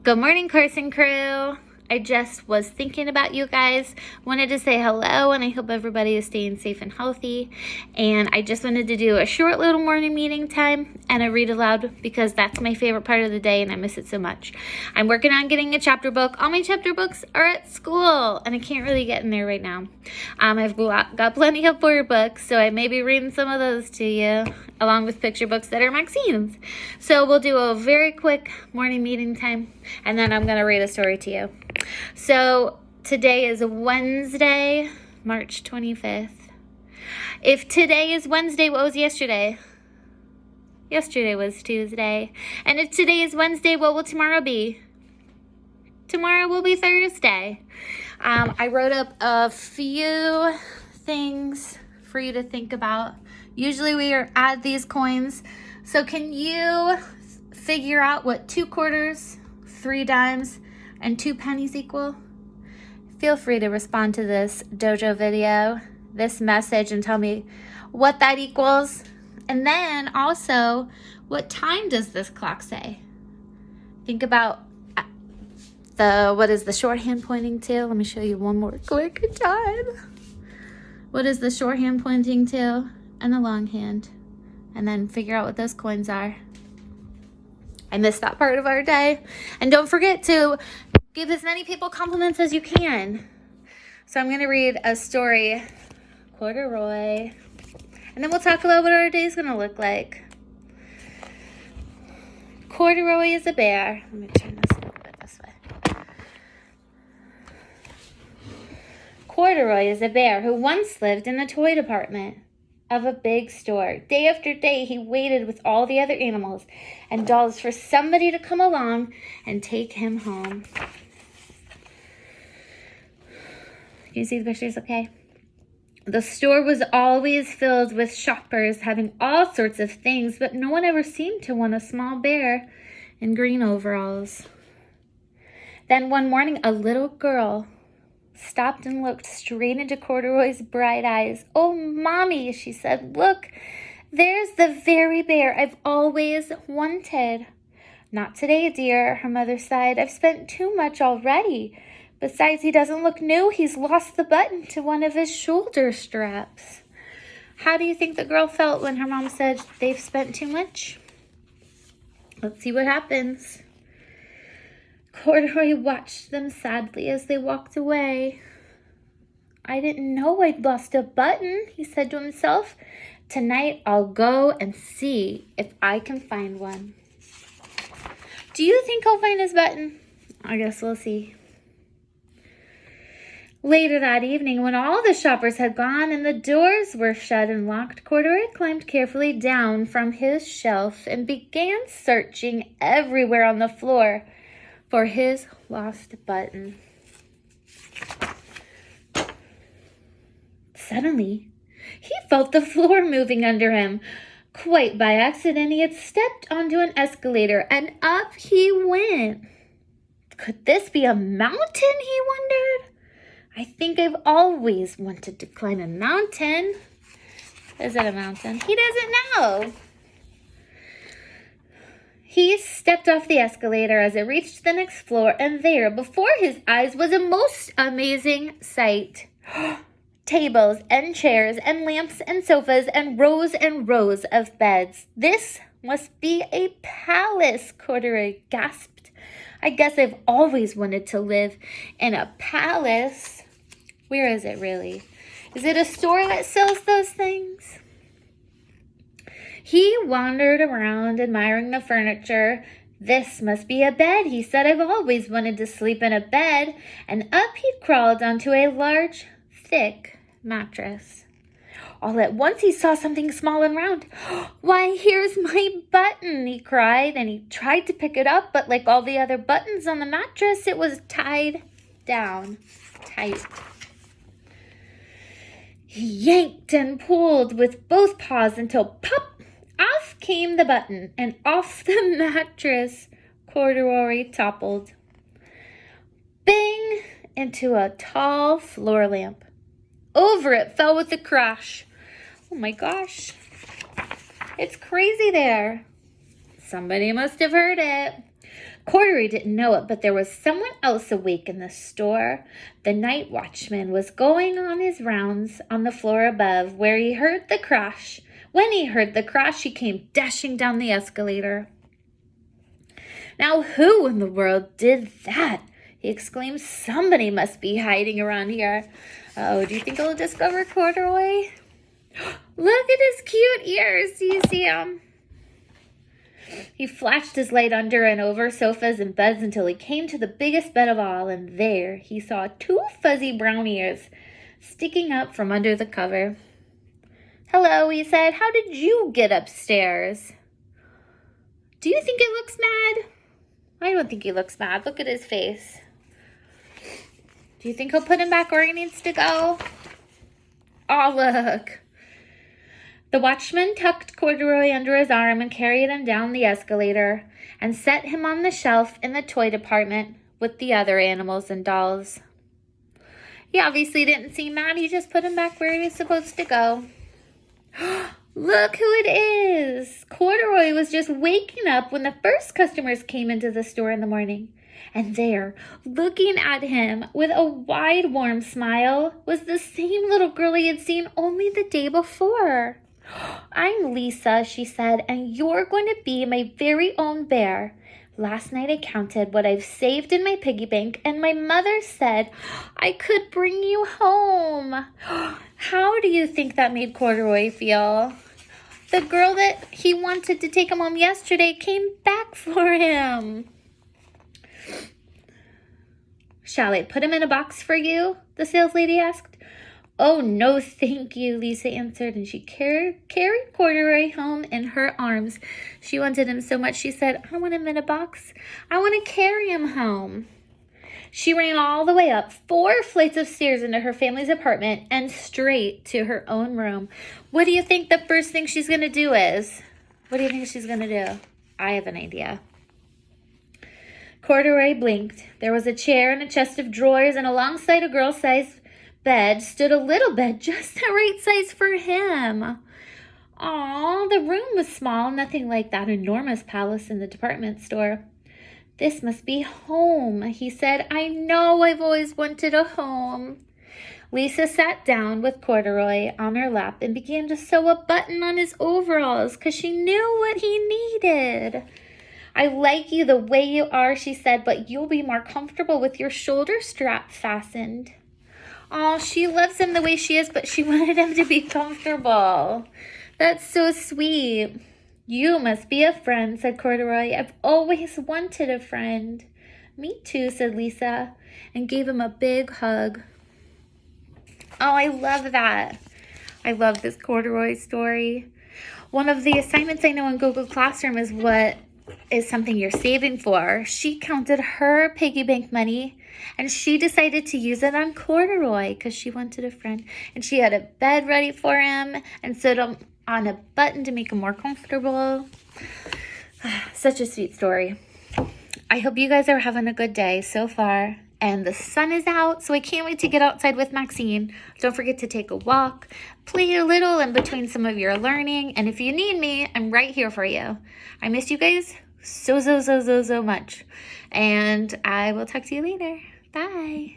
Good morning, Carson Crew. I just was thinking about you guys. Wanted to say hello, and I hope everybody is staying safe and healthy. And I just wanted to do a short little morning meeting time and a read aloud because that's my favorite part of the day and I miss it so much. I'm working on getting a chapter book. All my chapter books are at school and I can't really get in there right now. I've got plenty of board books, so I may be reading some of those to you along with picture books that are Maxine's. So we'll do a very quick morning meeting time and then I'm going to read a story to you. So today is Wednesday, March 25th. If today is Wednesday, what was yesterday? Yesterday was Tuesday. And if today is Wednesday, what will tomorrow be? Tomorrow will be Thursday. I wrote up a few things for you to think about. Usually we add these coins. So can you figure out what 2 quarters, 3 dimes, and 2 pennies equal? Feel free to respond to this dojo video, this message, and tell me what that equals. And then also, what time does this clock say? Think about what is the shorthand pointing to? Let me show you one more quick time. What is the shorthand pointing to? And the long hand. And then figure out what those coins are. I missed that part of our day. And don't forget to give as many people compliments as you can. So I'm going to read a story, Corduroy, and then we'll talk about what our day is going to look like. Corduroy is a bear. Let me turn this a little bit this way. Corduroy is a bear who once lived in the toy department of a big store. Day after day, he waited with all the other animals and dolls for somebody to come along and take him home. Can you see the pictures okay? The store was always filled with shoppers having all sorts of things, but no one ever seemed to want a small bear in green overalls. Then one morning, a little girl stopped and looked straight into Corduroy's bright eyes. "Oh, Mommy," she said, "look, there's the very bear I've always wanted." "Not today, dear," her mother sighed. "I've spent too much already. Besides, he doesn't look new. He's lost the button to one of his shoulder straps." How do you think the girl felt when her mom said they've spent too much? Let's see what happens. Corduroy watched them sadly as they walked away. "I didn't know I'd lost a button," he said to himself. "Tonight I'll go and see if I can find one." Do you think he'll find his button? I guess we'll see. Later that evening, when all the shoppers had gone and the doors were shut and locked, Corduroy climbed carefully down from his shelf and began searching everywhere on the floor for his lost button. Suddenly, he felt the floor moving under him. Quite by accident, he had stepped onto an escalator and up he went. Could this be a mountain, he wondered. I think I've always wanted to climb a mountain. Is it a mountain? He doesn't know. He stepped off the escalator as it reached the next floor, and there, before his eyes, was a most amazing sight. Tables and chairs and lamps and sofas and rows of beds. "This must be a palace," Corduroy gasped. "I guess I've always wanted to live in a palace." Where is it really? Is it a store that sells those things? He wandered around admiring the furniture. "This must be a bed," he said. "I've always wanted to sleep in a bed." And up he crawled onto a large, thick mattress. All at once he saw something small and round. "Why, here's my button," he cried, and he tried to pick it up, but like all the other buttons on the mattress, it was tied down tight. He yanked and pulled with both paws until pop, off came the button, and off the mattress Corduroy toppled. Bing! Into a tall floor lamp. Over it fell with a crash. Oh my gosh. It's crazy there. Somebody must have heard it. Corduroy didn't know it, but there was someone else awake in the store. The night watchman was going on his rounds on the floor above, where he heard the crash. When he heard the crash, he came dashing down the escalator. "Now, who in the world did that?" he exclaimed. "Somebody must be hiding around here." Oh, do you think he'll discover Corduroy? Look at his cute ears. Do you see him? He flashed his light under and over sofas and beds until he came to the biggest bed of all, and there he saw 2 fuzzy brown ears sticking up from under the cover. "Hello," he said. "How did you get upstairs?" Do you think he looks mad? I don't think he looks mad. Look at his face. Do you think he'll put him back where he needs to go? Oh, look. The watchman tucked Corduroy under his arm and carried him down the escalator and set him on the shelf in the toy department with the other animals and dolls. He obviously didn't seem mad. He just put him back where he was supposed to go. Look who it is. Corduroy was just waking up when the first customers came into the store in the morning. And there, looking at him with a wide, warm smile, was the same little girl he had seen only the day before. "I'm Lisa," she said, "and you're going to be my very own bear. Last night I counted what I've saved in my piggy bank, and my mother said I could bring you home." How do you think that made Corduroy feel? The girl that he wanted to take him home yesterday came back for him. "Shall I put him in a box for you?" the saleslady asked. "Oh, no, thank you," Lisa answered, and she carried Corduroy home in her arms. She wanted him so much, she said, "I want him in a box. I want to carry him home." She ran all the way up 4 flights of stairs into her family's apartment and straight to her own room. What do you think the first thing she's going to do is? What do you think she's going to do? I have an idea. Corduroy blinked. There was a chair and a chest of drawers, and alongside a girl-sized bed stood a little bed just the right size for him. Aw, the room was small, nothing like that enormous palace in the department store. "This must be home," he said. "I know I've always wanted a home." Lisa sat down with Corduroy on her lap and began to sew a button on his overalls because she knew what he needed. "I like you the way you are," she said, "but you'll be more comfortable with your shoulder strap fastened." Oh, she loves him the way she is, but she wanted him to be comfortable. That's so sweet. "You must be a friend," said Corduroy. "I've always wanted a friend." "Me too," said Lisa, and gave him a big hug. Oh, I love that. I love this Corduroy story. One of the assignments I know in Google Classroom is what is something you're saving for. She counted her piggy bank money and she decided to use it on Corduroy because she wanted a friend. And she had a bed ready for him and sewed him on a button to make him more comfortable. Such a sweet story. I hope you guys are having a good day so far. And the sun is out, so I can't wait to get outside with Maxine. Don't forget to take a walk, play a little in between some of your learning. And if you need me, I'm right here for you. I miss you guys so much. And I will talk to you later. Bye.